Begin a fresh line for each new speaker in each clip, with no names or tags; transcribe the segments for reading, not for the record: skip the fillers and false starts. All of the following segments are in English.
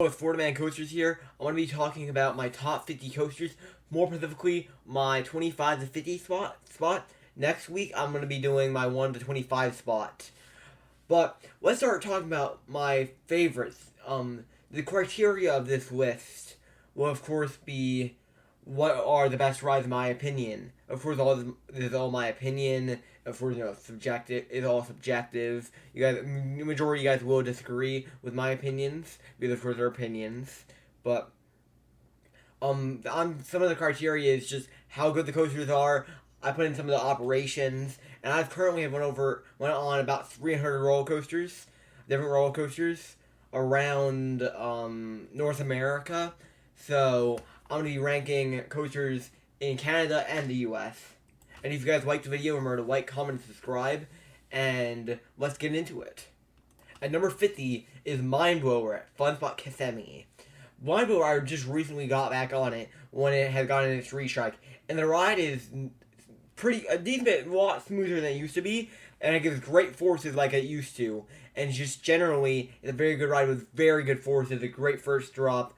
With Florida Man Coasters here, I want to be talking about my top 50 coasters, more specifically my 25 to 50 spot. Next week, I'm going to be doing my 1 to 25 spot. But let's start talking about my favorites. The criteria of this list will, of course, be what are the best rides in my opinion. Of course, this is all my opinion. Of course, subjective. It's all subjective. The majority of you guys will disagree with my opinions because, of course, they're opinions. But on some of the criteria is just how good the coasters are. I put in some of the operations, and I've currently went on about 300 different roller coasters around North America. So I'm going to be ranking coasters in Canada and the US. And if you guys liked the video, remember to like, comment, and subscribe. And let's get into it. At number 50 is Mind Blower at Fun Spot Kissimmee. Mind Blower, I just recently got back on it when it had gotten its restrike. And the ride is a decent bit, a lot smoother than it used to be. And it gives great forces like it used to. And just generally, it's a very good ride with very good forces, a great first drop.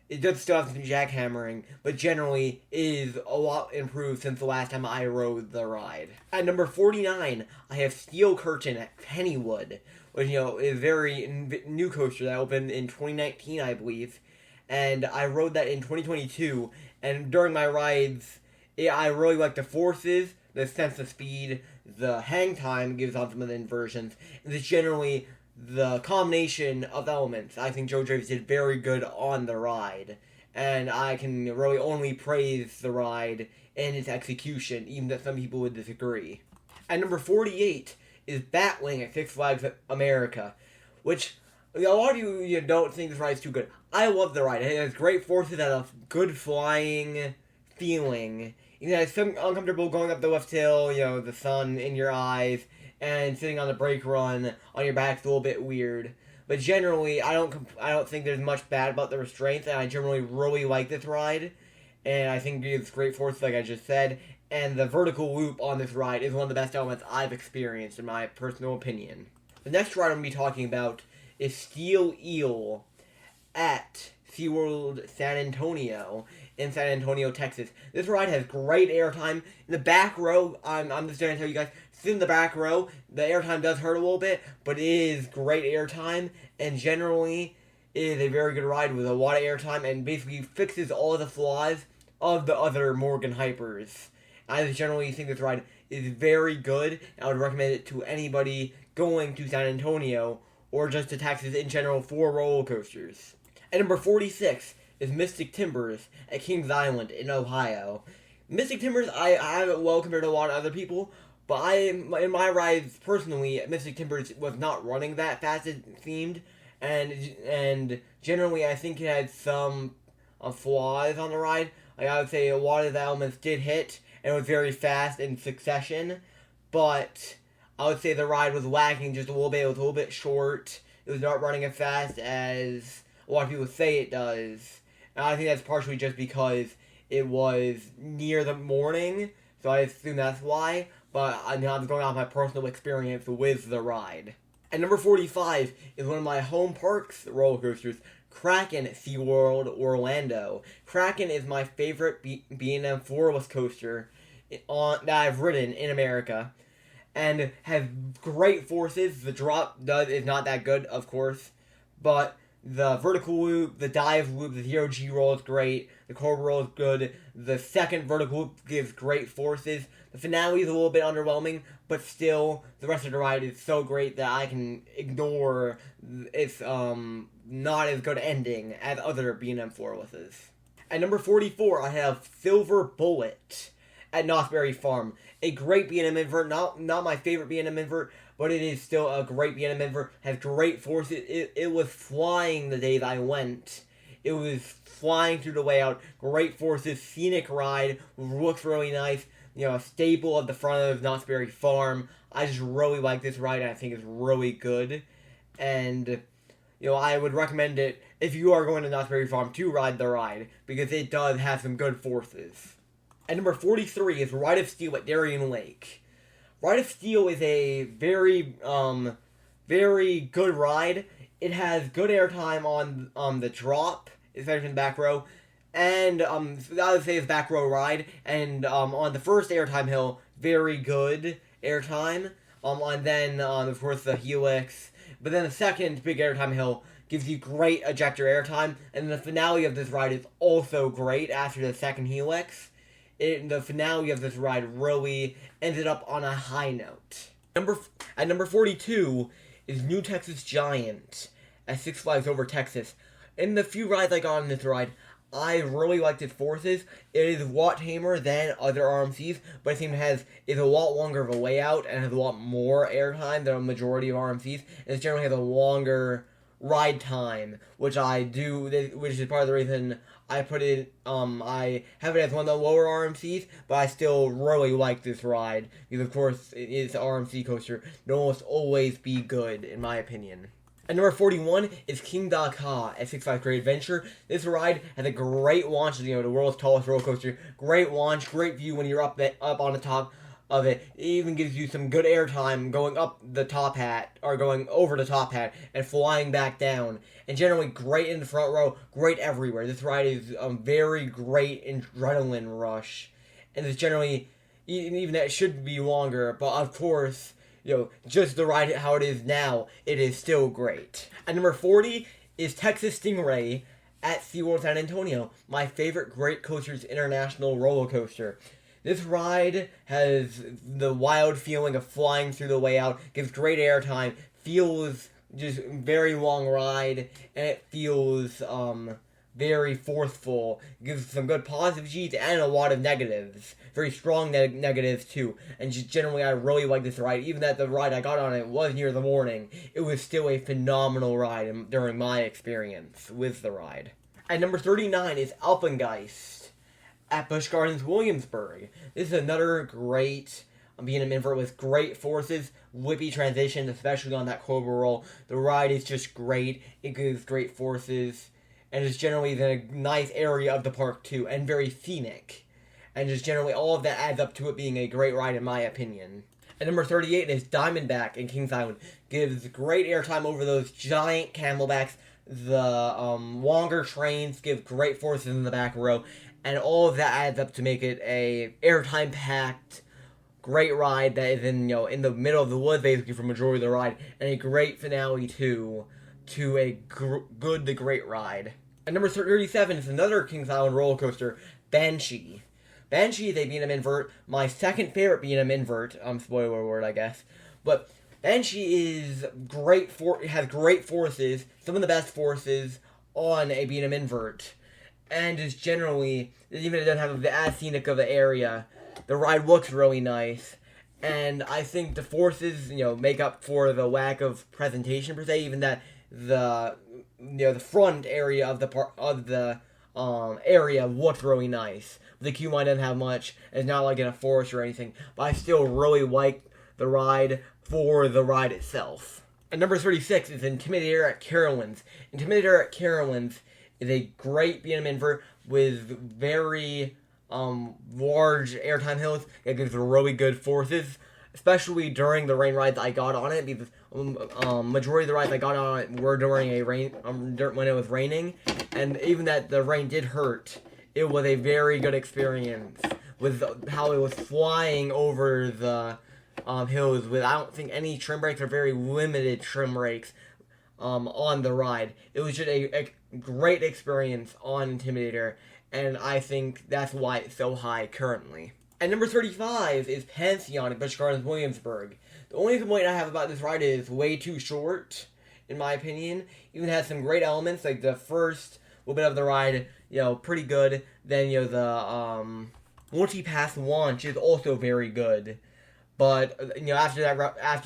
It does still have some jackhammering, but generally is a lot improved since the last time I rode the ride. At number 49, I have Steel Curtain at Pennywood, which, is a very new coaster that opened in 2019, I believe. And I rode that in 2022, and during my rides, I really like the forces, the sense of speed, the hang time gives on some of the inversions, and just generally the combination of elements. I think Joe Draves did very good on the ride, and I can really only praise the ride and its execution, even if some people would disagree. At number 48 is Batwing at Six Flags America, which a lot of you don't think this ride is too good. I love the ride. It has great forces and a good flying feeling. It's some uncomfortable going up the left hill, the sun in your eyes, and sitting on the brake run on your back's a little bit weird. But generally, I don't think there's much bad about the restraints, and I generally really like this ride. And I think it's great force, like I just said. And the vertical loop on this ride is one of the best elements I've experienced, in my personal opinion. The next ride I'm going to be talking about is Steel Eel at SeaWorld San Antonio in San Antonio, Texas. This ride has great airtime. In the back row, I'm just going to tell you guys, sit in the back row, the airtime does hurt a little bit, but it is great airtime, and generally it is a very good ride with a lot of airtime, and basically fixes all of the flaws of the other Morgan Hypers. I generally think this ride is very good, and I would recommend it to anybody going to San Antonio, or just to Texas in general for roller coasters. At number 46 is Mystic Timbers at Kings Island in Ohio. Mystic Timbers, I have it well compared to a lot of other people, but in my rides, personally, Mystic Timbers was not running that fast as it seemed, and generally I think it had some flaws on the ride. Like, I would say a lot of the elements did hit, and it was very fast in succession, but I would say the ride was lagging just a little bit. It was a little bit short. It was not running as fast as a lot of people say it does. And I think that's partially just because it was near the morning, so I assume that's why. But I'm going off my personal experience with the ride. At number 45 is one of my home parks roller coasters, Kraken at SeaWorld Orlando. Kraken is my favorite B&M floorless coaster that I've ridden in America, and has great forces. The drop is not that good, of course, but the vertical loop, the dive loop, the 0G roll is great. The cobra roll is good. The second vertical loop gives great forces. The finale is a little bit underwhelming, but still, the rest of the ride is so great that I can ignore its not as good ending as other B&M floorlesses. At number 44, I have Silver Bullet at Knott's Berry Farm. A great B&M invert, not my favorite B&M invert, but it is still a great B&M invert. Has great force. It was flying the day that I went. It was flying through the layout. Great forces, scenic ride, looks really nice. A staple of the front of Knott's Berry Farm. I just really like this ride, and I think it's really good. And I would recommend it if you are going to Knott's Berry Farm to ride the ride, because it does have some good forces. At number 43 is Ride of Steel at Darien Lake. Ride of Steel is a very good ride. It has good airtime on the drop, especially in the back row, and I would say it's back row ride, and on the first airtime hill, very good airtime. And then of course the helix, but then the second big airtime hill gives you great ejector airtime, and the finale of this ride is also great after the second helix. The finale of this ride really ended up on a high note. At number 42 is New Texas Giant at Six Flags Over Texas. In the few rides I got on this ride, I really liked its forces. It is a lot tamer than other RMCs, but it seems is a lot longer of a layout and has a lot more airtime than a majority of RMCs. And it generally has a longer ride time, which is part of the reason I put it. I have it as one of the lower RMCs, but I still really like this ride because, of course, it is an RMC coaster. It will almost always be good, in my opinion. At number 41 is King Da Ka at Six Flags Great Adventure. This ride has a great launch, the world's tallest roller coaster. Great launch, great view when you're up on the top of it. It even gives you some good airtime going up the top hat, or going over the top hat, and flying back down. And generally great in the front row, great everywhere. This ride is a very great adrenaline rush. And it's generally, even that it should be longer, but of course, just the ride how it is now, it is still great. At number 40 is Texas Stingray at SeaWorld San Antonio, my favorite Great Coasters International roller coaster. This ride has the wild feeling of flying through the layout, gives great airtime, feels just very long ride, and it feels very forceful. It gives some good positive G's and a lot of negatives. Very strong negatives too. And just generally I really like this ride. Even that the ride I got on it was near the morning, it was still a phenomenal ride during my experience with the ride. At number 39 is Alpengeist at Busch Gardens Williamsburg. This is another great B&M invert with great forces, whippy transitions, especially on that Cobra roll. The ride is just great. It gives great forces, and it's generally in a nice area of the park too, and very scenic. And just generally all of that adds up to it being a great ride in my opinion. At number 38 is Diamondback in Kings Island. Gives great airtime over those giant camelbacks. The longer trains give great forces in the back row, and all of that adds up to make it a airtime packed great ride that is in the middle of the woods basically for majority of the ride, and a great finale to a good to great ride. At number 37 is another Kings Island roller coaster, Banshee. Banshee is a B&M invert, my second favorite B&M invert. Spoiler alert, I guess. But Banshee is great has great forces, some of the best forces on a B&M invert, and is generally, even if it doesn't have as scenic of an area, the ride looks really nice. And I think the forces, make up for the lack of presentation per se. Even that the front area of the area looks really nice. The queue line doesn't have much. It's not like in a forest or anything, but I still really like the ride for the ride itself. And number 36 is Intimidator at Carowinds. Intimidator at Carowinds is a great B&M invert with very large airtime hills. It gives really good forces, especially during the rain rides I got on it, because majority of the rides I got on it were during a rain when it was raining, and even that the rain did hurt, it was a very good experience with how it was flying over the hills with, I don't think, any trim brakes or very limited trim brakes on the ride. It was just a great experience on Intimidator, and I think that's why it's so high currently. At number 35 is Pantheon at Busch Gardens Williamsburg. The only complaint I have about this ride is way too short, in my opinion. Even has some great elements, like the first little bit of the ride, pretty good. Then, the multi-pass launch is also very good. But, after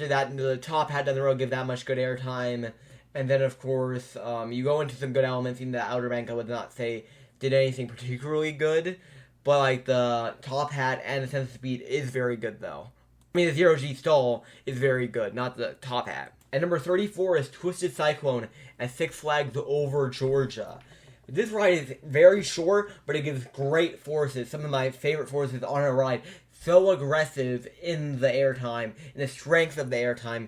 that, the top hat doesn't really give that much good airtime. And then, of course, you go into some good elements. Even the outer bank, I would not say did anything particularly good. But, like, the top hat and the sense of speed is very good, though. I mean, the zero-G stall is very good, not the top hat. At number 34 is Twisted Cyclone at Six Flags Over Georgia. This ride is very short, but it gives great forces. Some of my favorite forces on a ride. So aggressive in the airtime, in the strength of the airtime.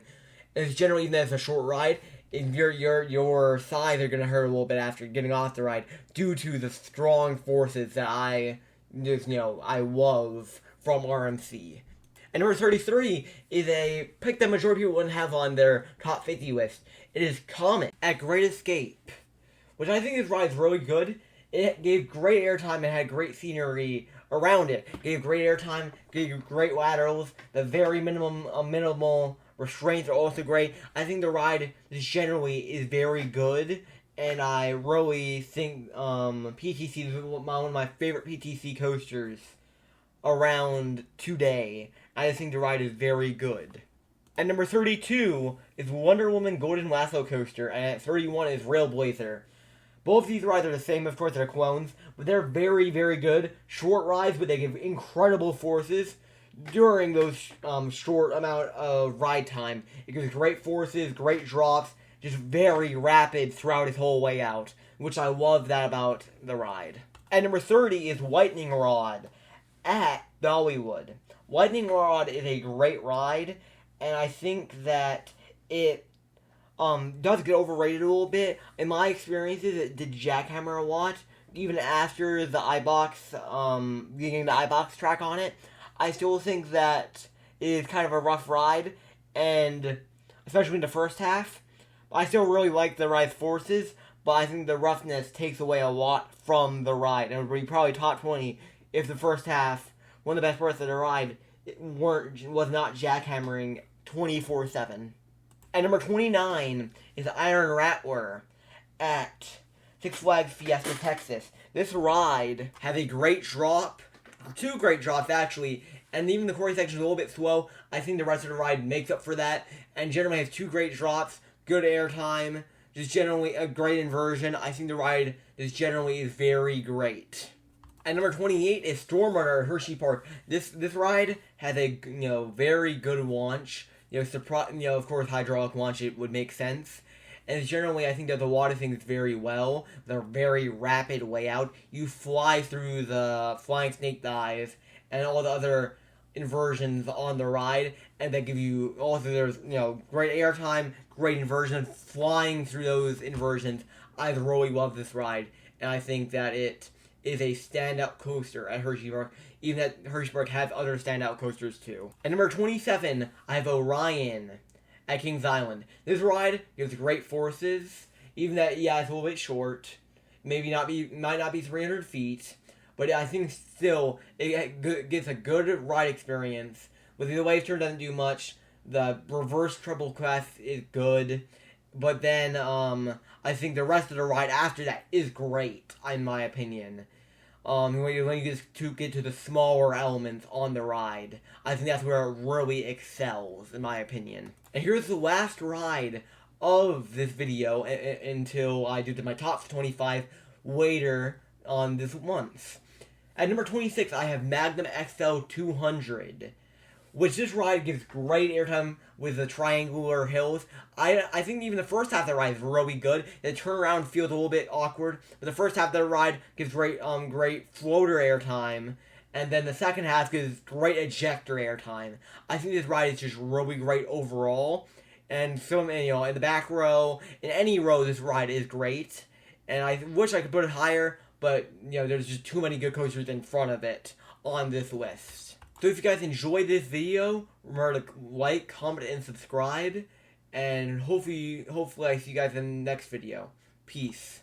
And it's generally, even though it's a short ride, your thighs are gonna hurt a little bit after getting off the ride due to the strong forces that I love from RMC. And number 33 is a pick that majority of people wouldn't have on their top 50 list. It is Comet at Great Escape, which I think this ride is really good. It gave great airtime and had great scenery around it. Gave great airtime, gave great laterals. The very minimal restraints are also great. I think the ride generally is very good, and I really think PTC is one of my favorite PTC coasters around today. I just think the ride is very good. At number 32 is Wonder Woman Golden Lasso Coaster, and at 31 is Railblazer. Both these rides are the same, of course, they're clones, but they're very, very good. Short rides, but they give incredible forces during those short amount of ride time. It gives great forces, great drops, just very rapid throughout its whole way out, which I love that about the ride. At number 30 is Lightning Rod at Dollywood. Lightning Rod is a great ride, and I think that it does get overrated a little bit. In my experiences, it did jackhammer a lot. Even after the iBox, getting the iBox track on it, I still think that it is kind of a rough ride, and especially in the first half. I still really like the ride's forces, but I think the roughness takes away a lot from the ride. And it would be probably top 20 if the first half, one of the best parts of the ride, was not jackhammering 24/7. At number 29 is Iron Rattler at Six Flags Fiesta, Texas. This ride has a great drop, two great drops actually, and even the quarry section is a little bit slow. I think the rest of the ride makes up for that, and generally has two great drops, good airtime, just generally a great inversion. I think the ride just generally is very great. At number 28 is Storm Runner at Hershey Park. This ride has a very good launch. Of course, hydraulic launch, it would make sense. And generally, I think that the water things very well. They're very rapid way out. You fly through the flying snake dive and all the other inversions on the ride, and they give you also there's great airtime, great inversion, flying through those inversions. I really love this ride, and I think that it is a standout coaster at Hershey Park, even that Hershey Park has other standout coasters too. At number 27, I have Orion at Kings Island. This ride gives great forces, even that, it's a little bit short, might not be 300 feet, but I think still it gets a good ride experience. With the wave turn doesn't do much, the reverse triple class is good, but then I think the rest of the ride after that is great, in my opinion. When you get to the smaller elements on the ride, I think that's where it really excels, in my opinion. And here's the last ride of this video until I do my top 25 later on this month. At number 26, I have Magnum XL 200. Which this ride gives great airtime with the triangular hills. I think even the first half of the ride is really good. The turnaround feels a little bit awkward, but the first half of the ride gives great floater airtime, and then the second half gives great ejector airtime. I think this ride is just really great overall, and so in the back row, in any row, this ride is great, and I wish I could put it higher, but there's just too many good coasters in front of it on this list. So if you guys enjoyed this video, remember to like, comment, and subscribe. And hopefully I see you guys in the next video. Peace.